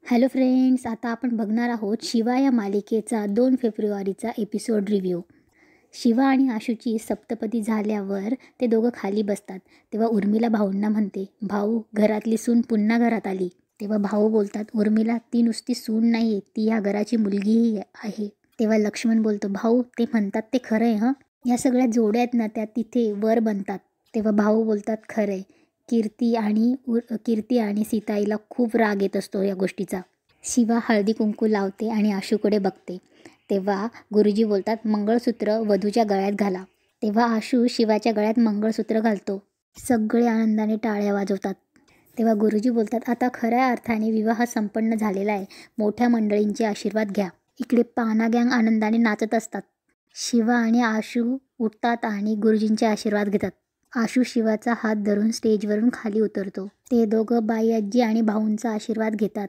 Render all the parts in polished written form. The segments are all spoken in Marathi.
हॅलो फ्रेंड्स, आता आपण बघणार आहोत शिवा या मालिकेचा 2 फेब्रुवारीचा एपिसोड रिव्ह्यू. शिवा आणि आशूची सप्तपदी झाल्यावर ते दोघं खाली बसतात. तेव्हा उर्मिला भाऊंना म्हणते, भाऊ घरातली सून पुन्हा घरात आली. तेव्हा भाऊ बोलतात, उर्मिला ती नुसती सून नाही, ती या घराची मुलगीही आहे. तेव्हा लक्ष्मण बोलतो, भाऊ ते म्हणतात ते खरं आहे हं, या सगळ्या जोड्या आहेत ना त्या तिथे वर बनतात. तेव्हा भाऊ बोलतात, खरं आहे. कीर्ती आणि सीताईला खूप राग येत असतो या गोष्टीचा. शिवा हळदी कुंकू लावते आणि आशूकडे बघते. तेव्हा गुरुजी बोलतात, मंगळसूत्र वधूच्या गळ्यात घाला. तेव्हा आशू शिवाच्या गळ्यात मंगळसूत्र घालतो. सगळे आनंदाने टाळ्या वाजवतात. तेव्हा गुरुजी बोलतात, आता खऱ्या अर्थाने विवाह संपन्न झालेला आहे. मोठ्या मंडळींचे आशीर्वाद घ्या. इकडे पाना गँग आनंदाने नाचत असतात. शिवा आणि आशू उठतात आणि गुरुजींचे आशीर्वाद घेतात. आशू शिवाचा हात धरून स्टेजवरून खाली उतरतो. ते दोघं बाई आजी आणि भाऊंचा आशीर्वाद घेतात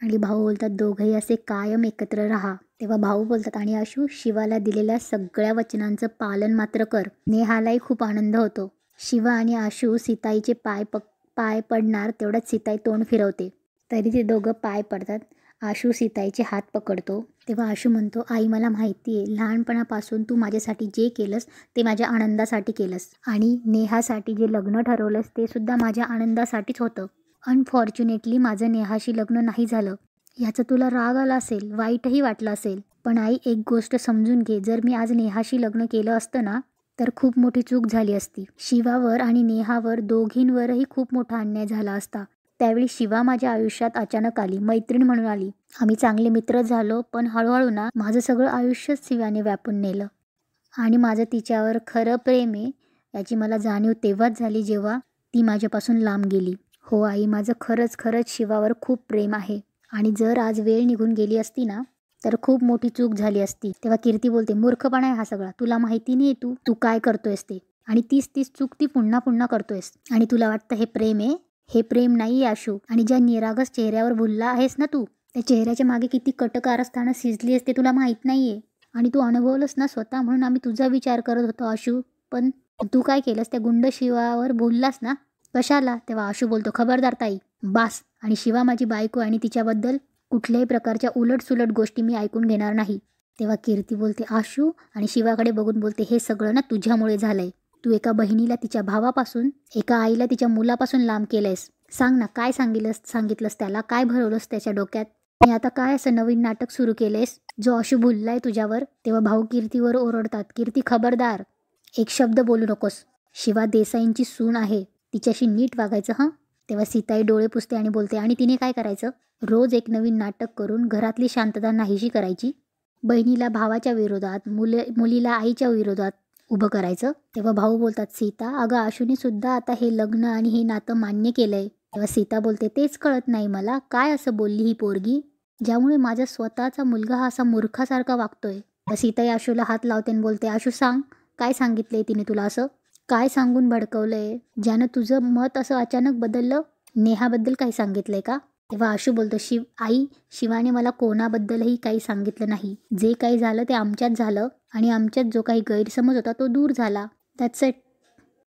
आणि भाऊ बोलतात, दोघंही असे कायम एकत्र राहा. तेव्हा भाऊ बोलतात, आणि आशू शिवाला दिलेल्या सगळ्या वचनांचं पालन मात्र कर. नेहालाही खूप आनंद होतो. शिवा आणि आशू सीताईचे पाय पडणार तेवढ्यात सीताई तोंड फिरवते. तरी ते दोघं पाय पडतात. आशू सीताईचे हात पकडतो. तेव्हा आशू म्हणतो, आई मला माहिती आहे, लहानपणापासून तू माझ्यासाठी जे केलंस ते माझ्या आनंदासाठी केलंस आणि नेहासाठी जे लग्न ठरवलंस ते सुद्धा माझ्या आनंदासाठीच होतं. अनफॉर्च्युनेटली माझं नेहाशी लग्न नाही झालं. याचा तुला राग आला असेल, वाईटही वाटलं असेल. पण आई एक गोष्ट समजून घे, जर मी आज नेहाशी लग्न केलं असतं ना तर खूप मोठी चूक झाली असती. शिवावर आणि नेहावर दोघींवरही खूप मोठा अन्याय झाला असता. त्यावेळी शिवा माझ्या आयुष्यात अचानक आली, मैत्रीण म्हणून आली. आम्ही चांगले मित्र झालो, पण हळूहळू ना माझं सगळं आयुष्यच शिवाने व्यापून नेलं आणि माझं तिच्यावर खरं प्रेम आहे याची मला जाणीव तेव्हाच झाली जेव्हा ती माझ्यापासून लांब गेली. हो आई, माझं खरंच शिवावर खूप प्रेम आहे आणि जर आज वेळ निघून गेली असती ना तर खूप मोठी चूक झाली असती. तेव्हा कीर्ती बोलते, मूर्खपणा आहे हा सगळा. तुला माहिती नाही तू काय करतोयस ते, आणि तीच चूक ती पुन्हा करतोयस आणि तुला वाटतं हे प्रेम आहे. हे प्रेम नाही आशू. आणि ज्या निरागस चेहऱ्यावर भुलला आहेस ना तू, त्या चेहऱ्याच्या मागे किती कटकारस्थानं शिजली असते तुला माहीत नाहीये. आणि तू अनुभवलंस ना स्वतः, म्हणून आम्ही तुझा विचार करत होतो आशू. पण तू काय केलंस, त्या गुंड शिवावर भुललास ना, कशाला? तेव्हा आशू बोलतो, खबरदार ताई, बास. आणि शिवा माझी बायको आणि तिच्याबद्दल कुठल्याही प्रकारच्या उलटसुलट गोष्टी मी ऐकून घेणार नाही. तेव्हा कीर्ती बोलते, आशू, आणि शिवाकडे बघून बोलते, हे सगळं ना तुझ्यामुळे झालंय. तू एका बहिणीला तिच्या भावापासून, एका आईला तिच्या मुलापासून लांब केलंयस. सांग ना, काय सांगितलंस त्याला, काय भरवलंस त्याच्या डोक्यात, आणि आता काय असं नवीन नाटक सुरू केलंयस जो आशू भुललाय तुझ्यावर. तेव्हा भाऊ कीर्तीवर ओरडतात, कीर्ती खबरदार, एक शब्द बोलू नकोस. शिवा देसाईंची सून आहे, तिच्याशी नीट वागायचं हं. तेव्हा सीताई डोळे पुसते आणि बोलते, आणि तिने काय करायचं? रोज एक नवीन नाटक करून घरातली शांतता नाहीशी करायची. बहिणीला भावाच्या विरोधात, मुलीला आईच्या विरोधात उभं करायचं. तेव्हा भाऊ बोलतात, सीता अगं आशूने सुद्धा आता हे लग्न आणि हे नातं मान्य केलंय. तेव्हा सीता बोलते, तेच कळत नाही मला, काय असं बोलली ही पोरगी ज्यामुळे माझा स्वतःचा मुलगा हा असा मूर्खासारखा वागतोय. सीताई आशूला हात लावते आणि बोलते, आशू सांग, काय सांगितलंय तिने तुला, असं काय सांगून भडकवलंय ज्यानं तुझं मत असं अचानक बदललं? नेहाबद्दल काही सांगितलंय का? तेव्हा आशू बोलतो, आई, शिवाने मला कोणाबद्दलही काही सांगितलं नाही. जे काही झालं ते आमच्यात झालं आणि आमच्यात जो काही गैरसमज होता तो दूर झाला, दॅट्स इट.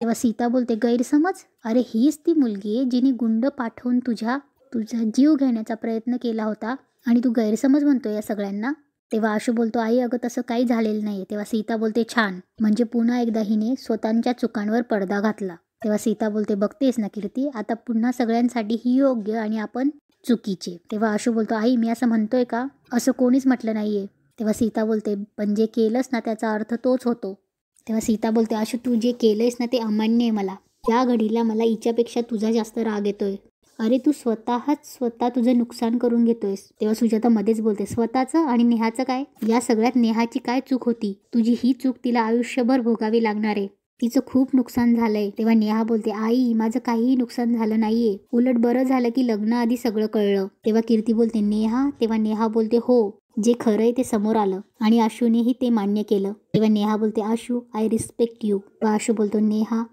तेव्हा सीता बोलते, गैरसमज? अरे हीच ती मुलगी आहे जिने गुंड पाठवून तुझा जीव घेण्याचा प्रयत्न केला होता आणि तू गैरसमज म्हणतोय या सगळ्यांना? तेव्हा आशू बोलतो, आई अगं तसं काही झालेलं नाही. तेव्हा सीता बोलते, छान, म्हणजे पुन्हा एकदा हिने स्वतःच्या चुकांवर पडदा घातला. तेव्हा सीता बोलते, बघतेस ना कीर्ती, आता पुन्हा सगळ्यांसाठी ही योग्य आणि आपण चुकीचे. तेव्हा आशू बोलतो, आई मी असं म्हणतोय का? असं कोणीच म्हटलं नाहीये. तेव्हा सीता बोलते, पण जे केलंस ना त्याचा अर्थ तोच होतो. तेव्हा सीता बोलते, आशू तू जे केलंयस ना ते अमान्य आहे मला. या घडीला मला हिच्यापेक्षा तुझा जास्त राग येतोय. अरे तू स्वतः तुझं नुकसान करून घेतोयस. तेव्हा सुजाता मध्येच बोलते, स्वतःचं आणि नेहाचं काय? या सगळ्यात नेहाची काय चूक होती? तुझी ही चूक तिला आयुष्यभर भोगावी लागणार आहे. तिचं खूप नुकसान झालंय. तेव्हा नेहा बोलते, आई माझं काहीही नुकसान झालं नाहीये, उलट बरं झालं की लग्नाआधी सगळं कळलं. तेव्हा कीर्ती बोलते, नेहा? तेव्हा नेहा बोलते, हो, जे खरंय ते समोर आलं आणि आशूनेही ते मान्य केलं. तेव्हा नेहा बोलते, आशू आय रिस्पेक्ट यू. तेव्हा आशू बोलतो, नेहा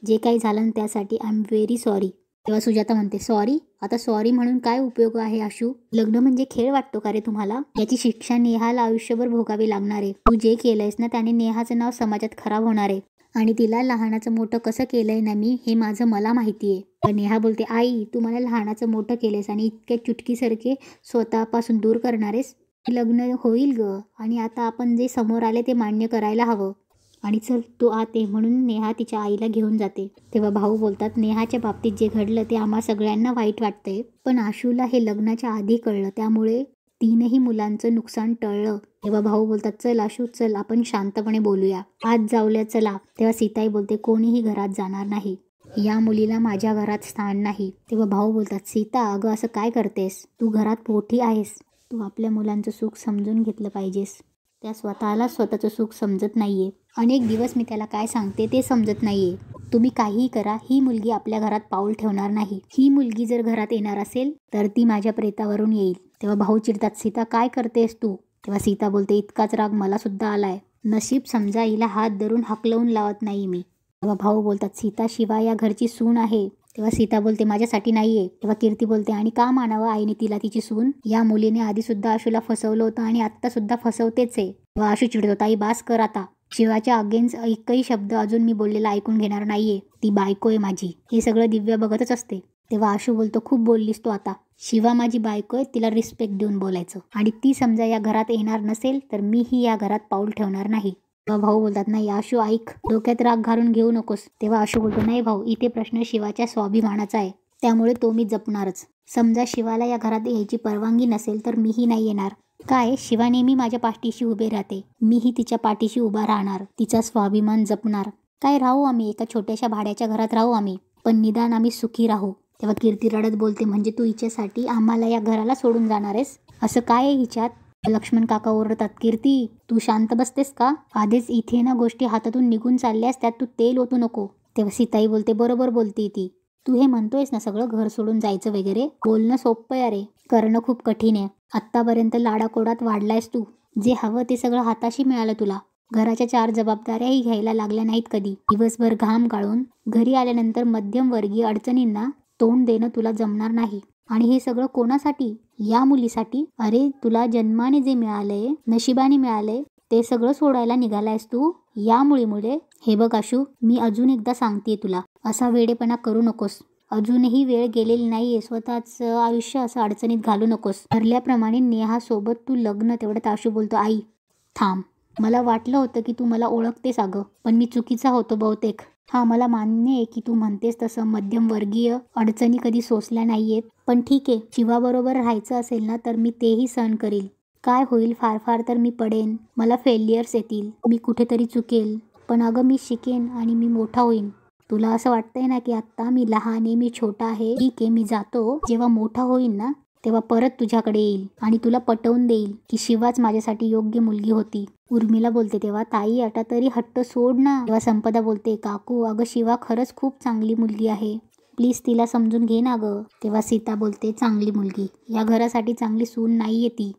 जे काही झालं त्यासाठी आय एम व्हेरी सॉरी. तेव्हा सुजाता म्हणते, सॉरी? आता सॉरी म्हणून काय उपयोग आहे आशू? लग्न म्हणजे खेळ वाटतो का रे तुम्हाला? याची शिक्षा नेहाला आयुष्यभर भोगावी लागणार आहे. तू जे केलंयस ना त्याने नेहाचं नाव समाजात खराब होणार आहे आणि तिला लहानाचं मोठं कसं केलंय ना मी, हे माझं मला माहिती आहे. तर नेहा बोलते, आई तू मला लहानाचं मोठं केलेस आणि इतक्या चुटकीसारखे स्वतःपासून दूर करणारेस. लग्न होईल ग, आणि आता आपण जे समोर आले ते मान्य करायला हवं. आणि चल तू आत ये, म्हणून नेहा तिच्या आईला घेऊन जाते. तेव्हा भाऊ बोलतात, नेहाच्या बाबतीत जे घडलं ते आम्हा सगळ्यांना वाईट वाटतंय, पण आशूला हे लग्नाच्या आधी कळलं, त्यामुळे तीनही मुलांचं नुकसान टळलं. तेव्हा भाऊ बोलतात, चल आशू चल, आपण शांतपणे बोलूया, आज जाऊया चला. तेव्हा सीताई बोलते, कोणीही घरात जाणार नाही, या मुलीला माझ्या घरात स्थान नाही. तेव्हा भाऊ बोलतात, सीता अगं असं काय करतेस, तू घरात मोठी आहेस, तू आपल्या मुलांचं सुख समजून घेतलं पाहिजेस. त्या स्वतःला स्वतःचं सुख समजत नाहीये. अनेक दिवस मी त्याला काय सांगते ते समजत नाहीये. तुम्ही काहीही करा, ही मुलगी आपल्या घरात पाऊल ठेवणार नाही. ही मुलगी जर घरात येणार असेल तर ती माझ्या प्रेतावरून येईल. तेव्हा भाऊ चिडतात, सीता काय करतेस तू. तेव्हा सीता बोलते, इतकाच राग मला सुद्धा आलाय. नशीब समजा हिला हात धरून हाकलवून लावत नाही मी. तेव्हा भाऊ बोलतात, सीता शिवा या घरची सून आहे. तेव्हा सीता बोलते, माझ्यासाठी नाहीये. तेव्हा कीर्ती बोलते, आणि का मानावं आईने तिला तिची सून. या मुलीने आधी सुद्धा आशूला फसवलं होतं आणि आत्ता सुद्धा फसवतेच आहे. तेव्हा आशू चिडतो, ताई बास कर आता. शिवाच्या अगेन्स्ट एकही शब्द अजून मी बोललेला ऐकून घेणार नाहीये. ती बायको आहे माझी. हे सगळं दिव्या बघतच असते. तेव्हा आशू बोलतो, खूप बोललीस तू आता. शिवा माझी बायको आहे, तिला रिस्पेक्ट देऊन बोलायचं. आणि ती समजा या घरात येणार नसेल तर मीही या घरात पाऊल ठेवणार नाही. तेव्हा भाऊ बोलतात, नाही आशू ऐक, डोक्यात राग घालून घेऊ नकोस. तेव्हा आशू बोलतो, नाही भाऊ, इथे प्रश्न शिवाच्या स्वाभिमानाचा आहे, त्यामुळे तो मी जपणारच. समजा शिवाला या घरात यायची परवानगी नसेल तर मीही नाही येणार. काय, शिवा नेहमी माझ्या पाठीशी उभे राहते, मीही तिच्या पाठीशी उभा राहणार, तिचा स्वाभिमान जपणार. काय राहू आम्ही एका छोट्याशा भाड्याच्या घरात राहू आम्ही, पण निदान आम्ही सुखी राहू. तेव्हा कीर्ती रडत बोलते, म्हणजे तू हिच्यासाठी आम्हाला या घराला सोडून जाणार आहेस, असं काय आहे हिच्यात. लक्ष्मण काका ओरडतात, कीर्ती तू शांत बसतेस का. आधीच इथे ना गोष्टी हातातून निघून चालल्यास, त्यात तू तेल ओतू नको. तेव्हा सीताई बोलते, बरोबर बोलते ती. तू हे म्हणतोयस ना सगळं घर सोडून जायचं वगैरे, बोलणं सोपं आहे रे, करणं खूप कठीण आहे. आत्तापर्यंत लाडाकोडात वाढलायस तू, जे हवं ते सगळं हाताशी मिळालं तुला. घराच्या 4 जबाबदाऱ्याही घ्यायला लागल्या नाहीत कधी. दिवसभर घाम गाळून घरी आल्यानंतर मध्यमवर्गीय अडचणींना तोंड देणं तुला जमणार नाही. आणि हे सगळं कोणासाठी, या मुलीसाठी. अरे तुला जन्माने जे मिळालंय, नशिबाने मिळालंय, ते सगळं सोडायला निघालायस तू या मुलीमुळे. हे बघ आशू, मी अजून एकदा सांगतेय तुला, असा वेडेपणा करू नकोस. अजूनही वेळ गेलेली नाहीये, स्वतःच आयुष्य असं अडचणीत घालू नकोस. ठरल्याप्रमाणे नेहासोबत तू लग्न. तेवढ्यात आशू बोलतो, आई थांब, मला वाटलं होतं की तू मला ओळखतेस अगं, पण मी चुकीचा होतो बहुतेक. हा मला मान्य आहे की तू म्हणतेस तसं मध्यमवर्गीय अडचणी कधी सोसल्या नाहीयेत, पण ठीक आहे, शिवाबरोबर राहायचं असेल ना तर मी तेही सहन करील. काय होईल, फार फार तर मी पडेन, मला फेलियर्स येतील, मी कुठेतरी चुकेल, पण अगं मी शिकेन आणि मी मोठा होईन. तुला असं वाटतंय ना की आत्ता मी लहान आहे, मी छोटा आहे, ठीक आहे मी जातो, जेव्हा मोठा होईन ना तेव्हा परत तुझ्याकडे येईल आणि तुला पटवून देईल की शिवाच माझ्यासाठी योग्य मुलगी होती. उर्मिला बोलते, तेव्हा ताई आता तरी हट्ट सोड ना. तेव्हा संपदा बोलते, काकू अगं शिवा खरंच खूप चांगली मुलगी आहे, प्लीज तिला समजून घे ना गं. तेव्हा सीता बोलते, चांगली मुलगी, या घरासाठी चांगली सून नाहीये ती.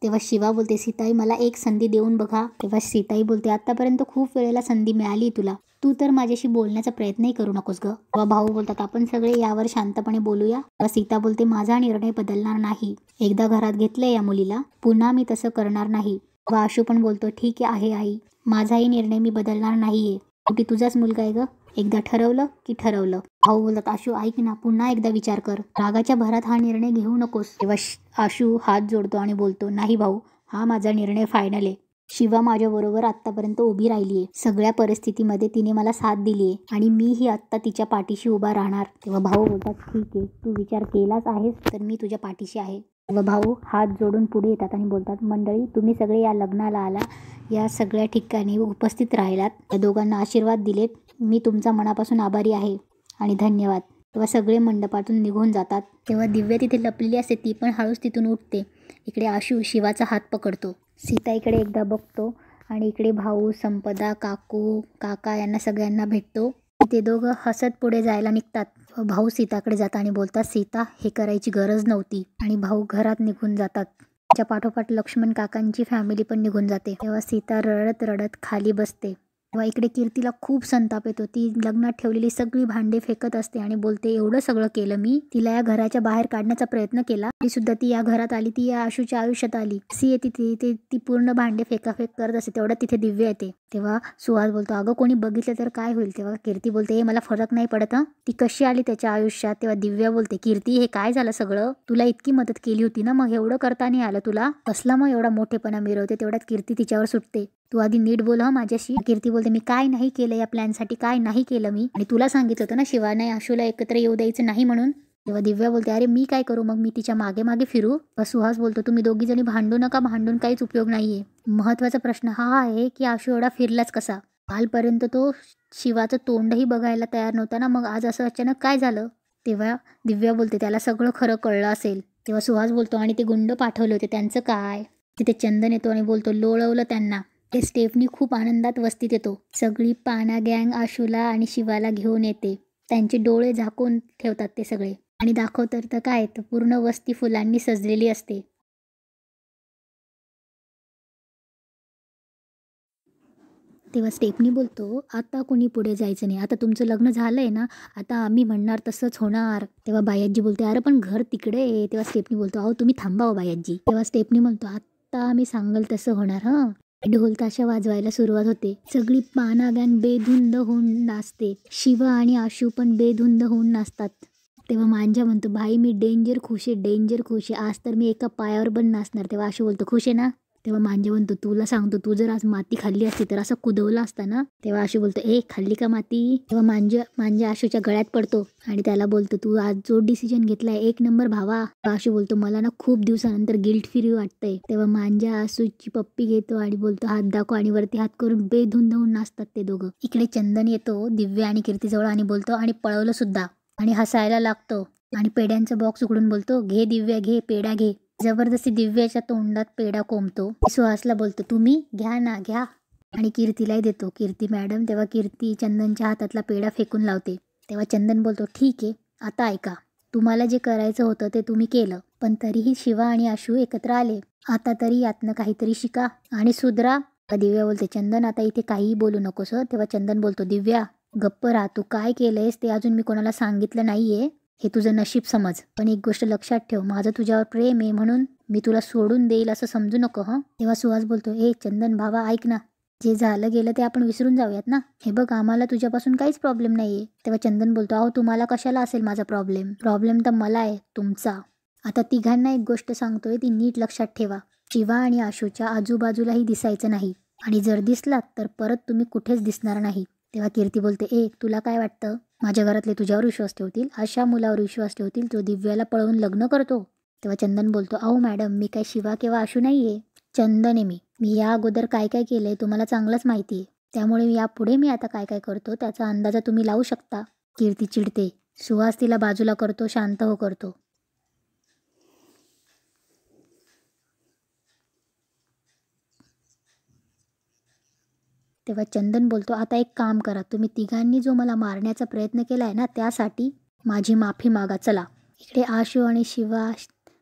तेव्हा शिवा बोलते, सीताई मला एक संधी देऊन बघा. तेव्हा सीताई बोलते, आतापर्यंत खूप वेळेला संधी मिळाली तुला, तू तर माझ्याशी बोलण्याचा प्रयत्नही करू नकोस ग. तेव्हा भाऊ बोलतात, आपण सगळे यावर शांतपणे बोलूया. तेव्हा सीता बोलते, माझा निर्णय बदलणार नाही, एकदा घरात घेतलंय या मुलीला, पुन्हा मी तसं करणार नाही. तेव्हा आशू पण बोलतो, ठीक आहे आई, माझाही निर्णय मी बदलणार नाहीये, शेवटी तुझाच मुलगा आहे ग, एकदा ठरवलं की ठरवलं. भाऊ बोलतात, आशू ऐक ना, पुन्हा एकदा विचार कर, रागाच्या भरात हा निर्णय घेऊ नकोस. तेव्हा आशू हात जोडतो आणि बोलतो, नाही भाऊ, हा माझा निर्णय फायनल आहे. शिवा माझ्याबरोबर आत्तापर्यंत उभी राहिलीये, सगळ्या परिस्थितीमध्ये तिने मला साथ दिलीये आणि मीही आत्ता तिच्या पाठीशी उभा राहणार. तेव्हा भाऊ बोलतात, ठीक आहे, तू विचार केलाच आहेस तर मी तुझ्या पाठीशी आहे. तेव्हा भाऊ हात जोडून पुढे येतात आणि बोलतात, मंडळी तुम्ही सगळे या लग्नाला आला, या सगळ्या ठिकाणी उपस्थित राहिलात, या दोघांना आशीर्वाद दिलेत, मी तुमचा मनापासून आभारी आहे आणि धन्यवाद. तेव्हा सगळे मंडपातून निघून जातात. तेव्हा दिव्या तिथे लपलेली असते, ती पण हळूच तिथून उठते. इकडे आशू शिवाचा हात पकडतो, सीता इकडे एकदा बघतो आणि इकडे भाऊ, संपदा, काकू, काका यांना सगळ्यांना भेटतो. ते दोघं हसत पुढे जायला निघतात. भाऊ सीताकडे जातात आणि बोलतात, सीता हे करायची गरज नव्हती, आणि भाऊ घरात निघून जातात. त्याच्या पाठोपाठ लक्ष्मण काकांची फॅमिली पण निघून जाते. तेव्हा सीता रडत रडत खाली बसते तेव्हा इकडे कीर्तीला खूप संताप येतो. ती लग्नात ठेवलेली सगळी भांडे फेकत असते आणि बोलते एवढं सगळं केलं मी, तिला या घराच्या बाहेर काढण्याचा प्रयत्न केला, तरी सुद्धा ती या घरात आली, ती या आशूच्या आयुष्यात आली. सी येते ती पूर्ण भांडे फेकाफेक करत असते. तेवढ्यात तिथे दिव्या येते. तेव्हा सुहास बोलतो अगं कोणी बघितलं तर काय होईल. तेव्हा कीर्ती बोलते मला फरक नाही पडत हं, ती कशी आली त्याच्या आयुष्यात. तेव्हा दिव्या बोलते कीर्ती हे काय झालं सगळं, तुला इतकी मदत केली होती ना, मग एवढं करता नाही आलं तुला, कसला मग एवढा मोठेपणा मिरवते. तेवढ्यात कीर्ती तिच्यावर सुटते. तू आधी नीट बोल हं माझ्याशी. कीर्ती बोलते मी काय नाही केलं या प्लॅनसाठी, काय नाही केलं मी, आणि तुला सांगितलं होतं ना शिवाने आशूला एकत्र येऊ द्यायचं नाही म्हणून. तेव्हा दिव्या बोलते अरे मी काय करू, मग मी तिच्या मागे मागे फिरू. सुहास बोलतो तुम्ही दोघी जणी भांडू नका, भांडून काहीच उपयोग नाहीये. महत्वाचा प्रश्न हा आहे की आशू एवढा फिरलाच कसा. कालपर्यंत तो शिवाचं तोंडही बघायला तयार नव्हता ना, मग आज असं अचानक काय झालं. तेव्हा दिव्या बोलते त्याला सगळं खरं कळलं असेल. तेव्हा सुहास बोलतो आणि ते गुंड पाठवले होते त्यांचं काय. तिथे चंदन येतो आणि बोलतो लोळवलं त्यांना. ते स्टेफनी खूप आनंदात वस्तीत येतो. सगळी पाना गँग आशूला आणि शिवाला घेऊन येते. त्यांचे डोळे झाकून ठेवतात ते सगळे आणि दाखवतात तर काय, तर पूर्ण वस्ती फुलांनी सजलेली असते. तेव्हा स्टेफनी बोलतो आता कोणी पुढे जायचं नाही, आता तुमचं लग्न झालंय ना, आता आम्ही म्हणणार तसंच होणार. तेव्हा बायाजी बोलते अरे पण घर तिकडे आहे. तेव्हा स्टेफनी बोलतो अहो तुम्ही थांबा हो बायाजी. तेव्हा स्टेफनी म्हणतो आता आम्ही सांगल तसं होणार हं. ढोल ताशा वाजवायला सुरुवात होते. सगळी पाना गँग बेधुंद होऊन नाचते. शिवा आणि आशू पण बेधुंद होऊन नाचतात. तेव्हा मांजा म्हणतो भाई मी डेंजर खुश आहे, डेंजर खुश आहे, आज तर मी एका पायावर पण नाचणार. तेव्हा आशू बोलतो खुश आहे ना. तेव्हा मांजा म्हणतो तुला सांगतो तू जर आज माती खाल्ली असती तर असं कुदवला असता ना. तेव्हा आशू बोलतो ए खाल्ली का माती. तेव्हा मांजा आशूच्या गळ्यात पडतो आणि त्याला बोलतो तू आज जो डिसिजन घेतलाय एक नंबर भावा. आशू बोलतो मला ना खूप दिवसानंतर गिल्ट फ्री वाटतंय. तेव्हा मांजा आशूची पप्पी घेतो आणि बोलतो हात दाखव, आणि वरती हात करून बेधुंद होऊन नाचतात ते दोघं. इकडे चंदन येतो दिव्या आणि कीर्तीजवळ आणि बोलतो आणि पळवलं सुद्धा आणि हसायला लागतो आणि पेड्यांचा बॉक्स उघडून बोलतो घे दिव्या घे पेढा घे. जबरदस्ती दिव्याच्या तोंडात पेढा कोंबतो. सुहासला बोलतो तुम्ही घ्या ना घ्या, आणि कीर्तीलाही देतो. कीर्ती मॅडम. तेव्हा कीर्ती चंदनच्या हातातला पेढा फेकून लावते. तेव्हा चंदन बोलतो ठीक आहे आता ऐका, तुम्हाला जे करायचं होतं ते तुम्ही केलं, पण तरीही शिवा आणि आशू एकत्र आले. आता तरी यातनं काहीतरी शिका आणि सुधरा. दिव्या बोलते चंदन आता इथे काहीही बोलू नकोस. तेव्हा चंदन बोलतो दिव्या गप्प राहा, तू काय केलंयस ते अजून मी कोणाला सांगितलं नाहीये, हे तुझं नशीब समज, पण एक गोष्ट लक्षात ठेव माझं तुझ्यावर प्रेम आहे म्हणून मी तुला सोडून देईल असं समजू नको हं. तेव्हा सुहास बोलतो ए चंदन भावा ऐक ना, जे झालं गेलं ते आपण विसरून जाऊयात ना. हे बघ आम्हाला तुझ्यापासून काहीच प्रॉब्लेम नाहीये. तेव्हा चंदन बोलतो अहो तुम्हाला कशाला असेल माझा प्रॉब्लेम, प्रॉब्लेम तर मला आहे तुमचा. आता तिघांना एक गोष्ट सांगतोय ती नीट लक्षात ठेवा, शिवा आणि आशूच्या आजूबाजूलाही दिसायचं नाही, आणि जर दिसलात तर परत तुम्ही कुठेच दिसणार नाही. तेव्हा कीर्ती बोलते ए तुला काय वाटतं माझ्या घरातले तुझ्यावर विश्वास ठेवतील, अशा मुलावर विश्वास ठेवतील जो दिव्याला पळवून लग्न करतो. तेव्हा चंदन बोलतो अहो मॅडम मी काय शिवा किंवा आशू नाहीये, चंदन आहे मी या अगोदर काय काय केलंय तुम्हाला चांगलंच माहिती आहे, त्यामुळे यापुढे मी आता काय काय करतो त्याचा अंदाजा तुम्ही लावू शकता. कीर्ती चिडते. सुहास तिला बाजूला करतो, शांत हो करतो. तेव्हा चंदन बोलतो आता एक काम करा, तुम्ही तिघांनी जो मला मारण्याचा प्रयत्न केला आहे ना त्यासाठी माझी माफी मागा चला. इकडे आशू आणि शिवा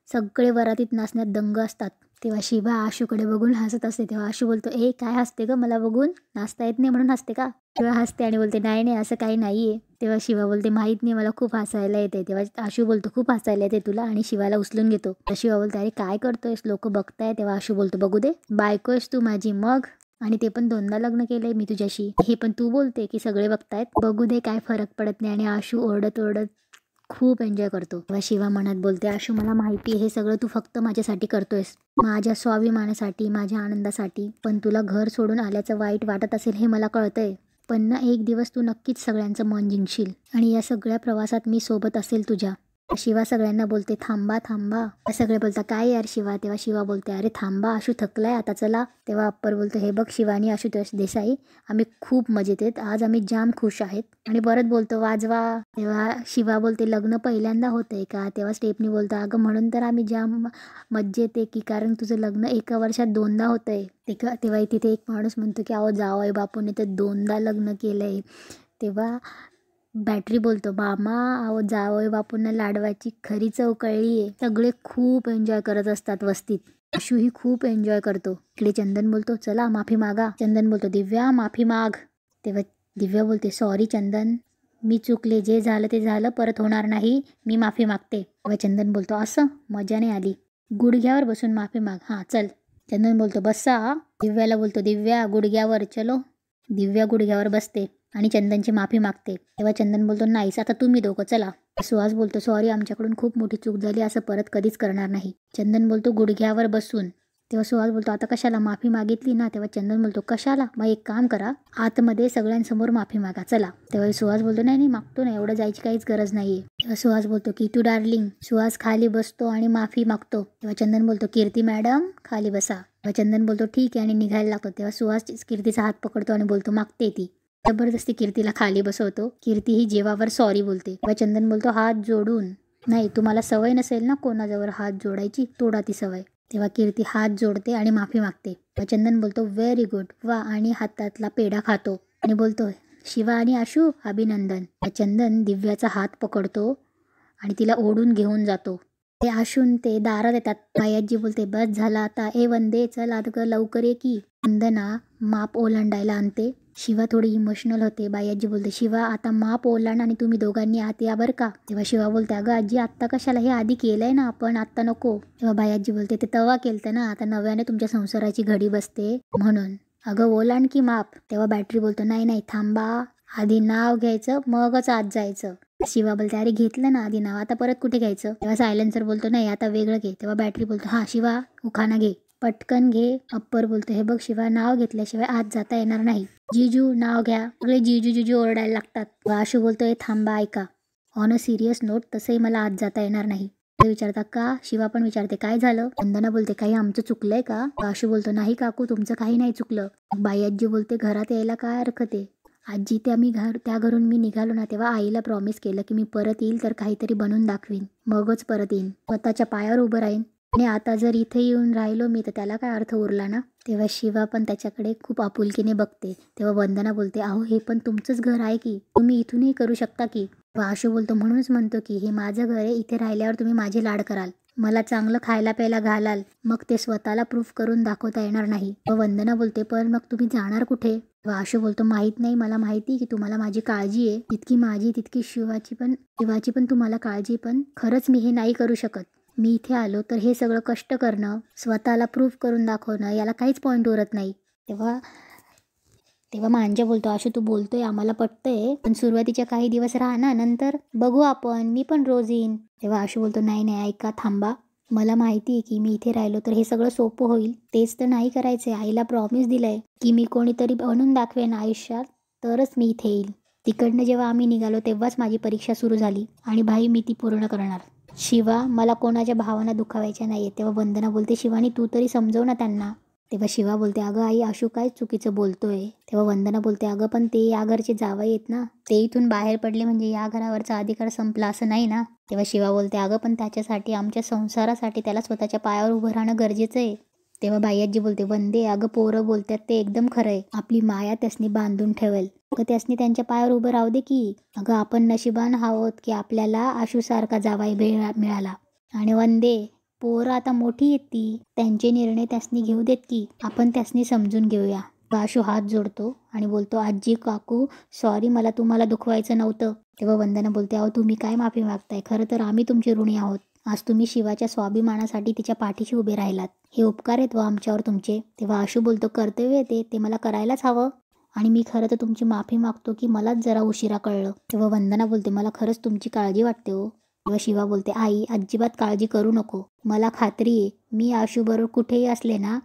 सगळे वरातीत नाचण्यात दंग असतात. तेव्हा शिवा आशूकडे बघून हसत असते. तेव्हा आशू बोलतो ए काय हसते ग, मला बघून नाचता येत नाही म्हणून हसते का. शिवा हसते आणि बोलते नाही नाही असं काही नाहीये. तेव्हा शिवा बोलते माहीत नाही मला खूप हसायला येते. तेव्हा आशू बोलतो खूप हसायला येते तुला, आणि शिवाला उचलून घेतो. शिवा बोलते अरे काय करतोयस लोक बघताय. तेव्हा आशू बोलतो बघू दे, बायकोस तू माझी मग, आणि ते पण 2दा लग्न केलंय मी तुझ्याशी, हे पण तू बोलते की सगळे बघतायत, बघू दे काय फरक पडत नाही. आणि आशू ओरडत ओरडत खूप एन्जॉय करतो. तेव्हा शिवा मनात बोलते आशू मला माहिती आहे हे सगळं तू फक्त माझ्यासाठी करतोयस, माझ्या स्वाभिमानासाठी, माझ्या आनंदासाठी, पण तुला घर सोडून आल्याचं वाईट वाटत असेल हे मला कळतंय, पण ना एक दिवस तू नक्कीच सगळ्यांचं मन जिंकशील आणि या सगळ्या प्रवासात मी सोबत असेल तुझ्या. शिवा सगळ्यांना बोलते थांबा थांबा. सगळे बोलता काय यार शिवा. तेव्हा शिवा बोलते अरे थांबा आशू थकलाय आता चला. तेव्हा अप्पर बोलतो हे बघ शिवानी आशुतोष देसाई आम्ही खूप मजेत आहेत आज, आम्ही जाम खुश आहेत, आणि परत बोलतो वाजवा. तेव्हा शिवा बोलते लग्न पहिल्यांदा होतंय का. तेव्हा स्टेफनी बोलतो अगं म्हणून तर आम्ही जाम मज्जेत आहे की कारण तुझं लग्न एका वर्षात 2दा होतंय. तेव्हा तिथे एक माणूस म्हणतो की अहो जावई बापूने तर 2दा लग्न केलंय. तेव्हा बॅटरी बोलतो मामा अहो जावई बापूंना लाडवाची खरी चव कळली आहे. सगळे खूप एन्जॉय करत असतात वस्तीत. आशूही खूप एन्जॉय करतो. इकडे चंदन बोलतो चला माफी मागा. चंदन बोलतो दिव्या माफी माग. तेव्हा दिव्या बोलते सॉरी चंदन, मी चुकले, जे झालं ते झालं, परत होणार नाही, मी माफी मागते. तेव्हा चंदन बोलतो असं मजा नाही आली, गुडघ्यावर बसून माफी माग. हां चल. चंदन बोलतो बसा. दिव्याला बोलतो दिव्या गुडघ्यावर चलो. दिव्या गुडघ्यावर बसते आणि चंदनची माफी मागते. तेव्हा चंदन बोलतो नाहीस, आता तुम्ही दोघं चला. सुहास बोलतो सॉरी, आमच्याकडून खूप मोठी चूक झाली, असं परत कधीच करणार नाही. चंदन बोलतो गुडघ्यावर बसून. तेव्हा सुहास बोलतो आता कशाला, माफी मागितली ना. तेव्हा चंदन बोलतो कशाला, मग एक काम करा, आतमध्ये सगळ्यांसमोर माफी मागा चला. तेव्हा सुहास बोलतो नाही नाही मागतो ना, एवढं जायची काहीच गरज नाहीये. तेव्हा सुहास बोलतो की तू डार्लिंग. सुहास खाली बसतो आणि माफी मागतो. तेव्हा चंदन बोलतो कीर्ती मॅडम खाली बसा. तेव्हा चंदन बोलतो ठीक आहे आणि निघायला लागतो. तेव्हा सुहास कीर्तीचा हात पकडतो आणि बोलतो मागते ती. जबरदस्ती कीर्तीला खाली बसवतो. कीर्ती ही जीवावर सॉरी बोलते. तेव्हा चंदन बोलतो हात जोडून. नाही तुम्हाला सवय नसेल ना कोणाजवळ हात जोडायची, तोडा ती सवय. तेव्हा कीर्ती हात जोडते आणि माफी मागते. तेव्हा चंदन बोलतो व्हेरी गुड वा आणि हातातला पेढा खातो आणि बोलतो शिवा आणि आशू अभिनंदन. चंदन दिव्याचा हात पकडतो आणि तिला ओढून घेऊन जातो. ते आशून ते दारात येतात. बायाजी बोलते बस झाला आता, ए वंदे चल आता लवकर ये की. वंदना माप ओलांडायला आणते. शिवा थोडी इमोशनल होते. बायाजी बोलते शिवा आता माप ओलांड आणि तुम्ही दोघांनी आत या बरं का. तेव्हा शिवा बोलते अगं आजी आत्ता कशाला, हे आधी केलंय ना आपण, आत्ता नको. तेव्हा बायाजी बोलते ते तवा केलतं ना, आता नव्याने तुमच्या संसाराची घडी बसते म्हणून. अगं ओलांड की माप. तेव्हा बॅटरी बोलतो नाही नाही थांबा, आधी नाव घ्यायचं मगच आत जायचं. शिवा बोलते अरे घेतलं ना आधी नाव, आता परत कुठे घ्यायचं. तेव्हा सायलेन्सर बोलतो नाही आता वेगळं घे. तेव्हा बॅटरी बोलतो हा शिवा उखाणा घे, पटकन घे. अप्पर बोलतो हे बघ शिवा, नाव घेतल्याशिवाय आत जाता येणार नाही. जीजू नाव घ्या. सगळे जीजू जीजू ओरडायला लागतात. आशू बोलतोय थांबा ऐका, ऑन अ सिरियस नोट, तसंही मला आत जाता येणार नाही. ते विचारतात का. शिवा पण विचारते काय झालं. वंदना बोलते काही आमचं चुकलंय का. आशू बोलतो नाही काकू तुमचं काही नाही चुकलं. बाई आजी बोलते घरात यायला काय हरकत आहे. आजी त्या घरून मी निघालो ना तेव्हा आईला प्रॉमिस केलं की मी परत येईल तर काहीतरी बनवून दाखवीन, मगच परत येईन, स्वतःच्या पायावर उभं राहीन. आणि आता जर इथे येऊन राहिलो मी तर त्याला काय अर्थ उरला ना. तेव्हा शिवा पण त्याच्याकडे खूप आपुलकीने बघते. तेव्हा वंदना बोलते अहो हे पण तुमचंच घर आहे की, तुम्ही इथूनही करू शकता की. आशू बोलतो म्हणूनच म्हणतो की हे माझं घर आहे, इथे राहिल्यावर तुम्ही माझे लाड कराल, मला चांगलं खायला प्यायला घालाल, मग ते स्वतःला प्रूफ करून दाखवता येणार नाही. वंदना बोलते पण मग तुम्ही जाणार कुठे. आशू बोलतो माहित नाही, मला माहिती की तुम्हाला माझी काळजी आहे, तितकी माझी तितकी शिवाची पण तुम्हाला काळजी, पण खरंच मी हे नाही करू शकत. मी इथे आलो तर हे सगळं कष्ट करणं, स्वतःला प्रूफ करून दाखवणं, याला काहीच पॉईंट उरत नाही. तेव्हा मांजा बोलतो आशू तू बोलतोय आम्हाला पटतंय, पण सुरुवातीच्या काही दिवस राहा ना, नंतर बघू आपण, मी पण रोज येईन. तेव्हा आशू बोलतो नाही नाही ऐका थांबा, मला माहिती आहे की मी इथे राहिलो तर हे सगळं सोपं होईल, तेच तर नाही करायचंय. आईला प्रॉमिस दिलंय की मी कोणीतरी बनून दाखवेन आयुष्यात तरच मी इथे येईल. तिकडनं जेव्हा आम्ही निघालो तेव्हाच माझी परीक्षा सुरू झाली आणि भाई मी ती पूर्ण करणार. शिवा मला कोणाच्या भावना दुखावायच्या नाहीये. तेव्हा वंदना बोलते शिवानी तू तरी समजव ना त्यांना. तेव्हा शिवा बोलते अगं आई आशू काय चुकीचं बोलतोय. तेव्हा वंदना बोलते अगं पण ते या घरचे जावई आहेत ना, ते इथून बाहेर पडले म्हणजे या घरावरचा अधिकार संपला असं नाही ना. तेव्हा शिवा बोलते अगं पण त्याच्यासाठी, आमच्या संसारासाठी त्याला स्वतःच्या पायावर उभं राहणं गरजेचं आहे. तेव्हा बाईआजी बोलते वंदे अगं पोरं बोलतात ते एकदम खरं आहे, आपली माया त्यासनी बांधून ठेवेल, अगं त्यासनी त्यांच्या पायावर उभं राहू दे की. अगं आपण नशिबान आहोत की आपल्याला आशूसारखा जावाई मिळाला. आणि वंदे पोरं आता मोठी आहेत, ती त्यांचे निर्णय त्यासनी घेऊ देत की, आपण त्यासनी समजून घेऊया. आशू हात जोडतो आणि बोलतो आजी काकू सॉरी, मला तुम्हाला दुखवायचं नव्हतं. तेव्हा वंदना बोलते अहो तुम्ही काय माफी मागताय, खरं तर आम्ही तुमचे ऋणी आहोत. आज तुम्ही शिवाच्या स्वाभिमानासाठी तिच्या पाठीशी उभे राहिलात, हे उपकार आहेत व आमच्यावर तुमचे. तेव्हा आशू बोलतो कर्तव्य ते मला करायलाच हवं आणि मी खरं तर तुमची माफी मागतो की मलाच जरा उशिरा कळलं. तेव्हा वंदना बोलते मला खरंच तुमची काळजी वाटते हो. तेव्हा शिवा बोलते आई अजिबात काळजी करू नको, मला खात्री आहे मी आशूबरोबर कुठेही असले ना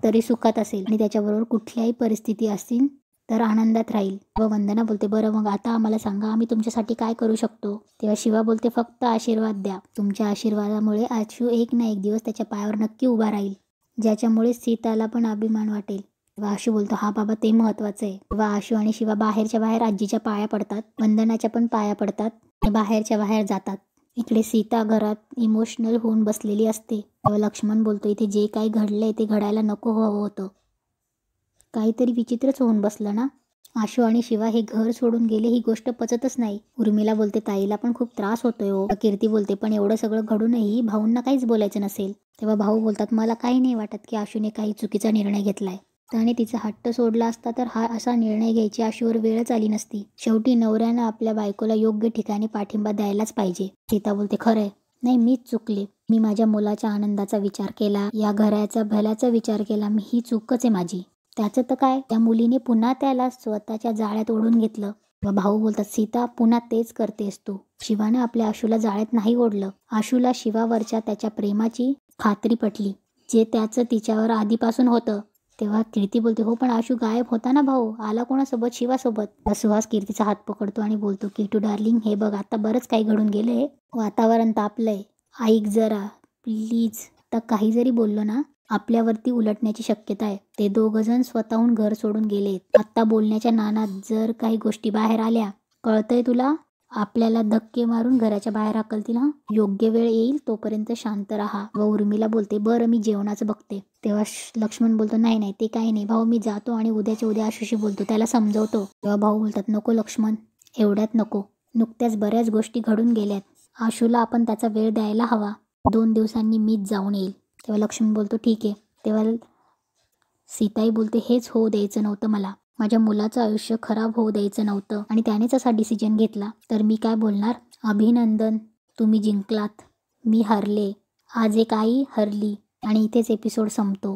तरी सुखात असेल आणि त्याच्याबरोबर कुठल्याही परिस्थिती असतील तर आनंदात राहील. तेव्हा वंदना बोलते बरं मग आता आम्हाला सांगा आम्ही तुमच्यासाठी काय करू शकतो. तेव्हा शिवा बोलते फक्त आशीर्वाद द्या, तुमच्या आशीर्वादामुळे आशू एक ना एक दिवस त्याच्या पायावर नक्की उभा राहील, ज्याच्यामुळे सीताला पण अभिमान वाटेल. तेव्हा आशू बोलतो हा बाबा ते महत्वाचं आहे. तेव्हा आशू आणि शिवा बाहेरच्या बाहेर आजीच्या पाया पडतात, वंदनाच्या पण पाया पडतात आणि बाहेरच्या बाहेर जातात. इकडे सीता घरात इमोशनल होऊन बसलेली असते. तेव्हा लक्ष्मण बोलतो इथे जे काही घडलंय ते घडायला नको हवं होतं, काहीतरी विचित्रच होऊन बसलं ना. आशू आणि शिवा हे घर सोडून गेले ही गोष्ट पचतच नाही. उर्मिला बोलते ताईला पण खूप त्रास होतोय हो. कीर्ती बोलते पण एवढं सगळं घडूनही भाऊंना काहीच बोलायचं नसेल. तेव्हा भाऊ बोलतात मला काही नाही वाटत की आशूने काही चुकीचा निर्णय घेतलाय. त्याने तिचा हट्ट सोडला असता तर हा असा निर्णय घ्यायची आशूवर वेळच आली नसती. शेवटी नवऱ्यानं आपल्या बायकोला योग्य ठिकाणी पाठिंबा द्यायलाच पाहिजे. सीता बोलते, खरंय, नाही मीच चुकले. मी माझ्या मुलाच्या आनंदाचा विचार केला, या घराचा भल्याचा विचार केला. मी ही चूकच आहे माझी. त्याचं तर काय, त्या मुलीने पुन्हा त्याला स्वतःच्या जाळ्यात ओढून घेतलं. भाऊ बोलतात, सीता पुन्हा तेच करतेस तू. शिवाने आपल्या आशूला जाळ्यात नाही ओढलं. आशूला शिवावरच्या त्याच्या प्रेमाची खात्री पटली, जे त्याचं तिच्यावर आधीपासून होतं. तेव्हा कीर्ती बोलते, हो पण आशू गायब होता ना भाऊ, आला कोणासोबत? शिवासोबत. सुहास कीर्तीचा हात पकडतो आणि बोलतो, किटू डार्लिंग, हे बघ आता बरंच काही घडून गेलंय, वातावरण तापलंय, ऐक जरा प्लीज. तर काही जरी बोललो ना, आपल्यावरती उलटण्याची शक्यता आहे. ते दोघं जण स्वतःहून घर सोडून गेलेत. आत्ता बोलण्याच्या नादात जर काही गोष्टी बाहेर आल्या, कळतंय तुला, आपल्याला धक्के मारून घराच्या बाहेर हाकलतील. हा, योग्य वेळ येईल तोपर्यंत शांत राहा. व उर्मिला बोलते, बरं मी जेवणाचं बघते. तेव्हा लक्ष्मण बोलतो, नाही नाही ते काही नाही भाऊ, मी जातो आणि उद्याच्या उद्या आशूशी बोलतो, त्याला समजवतो. तेव्हा भाऊ बोलतात, नको लक्ष्मण, एवढ्यात नको, नुकत्याच बऱ्याच गोष्टी घडून गेल्यात. आशूला आपण त्याचा वेळ द्यायला हवा. 2 दिवसांनी मीच जाऊन येईल. तेव्हा लक्ष्मण बोलतो, ठीक आहे. तेव्हा सीताई बोलते, हेच होऊ द्यायचं नव्हतं मला, माझ्या मुलाचं आयुष्य खराब होऊ द्यायचं नव्हतं आणि त्यानेच असा डिसिजन घेतला. तर मी काय बोलणार, अभिनंदन, तुम्ही जिंकलात, मी हरले. आज एक आई हरली आणि इथेच एपिसोड संपतो.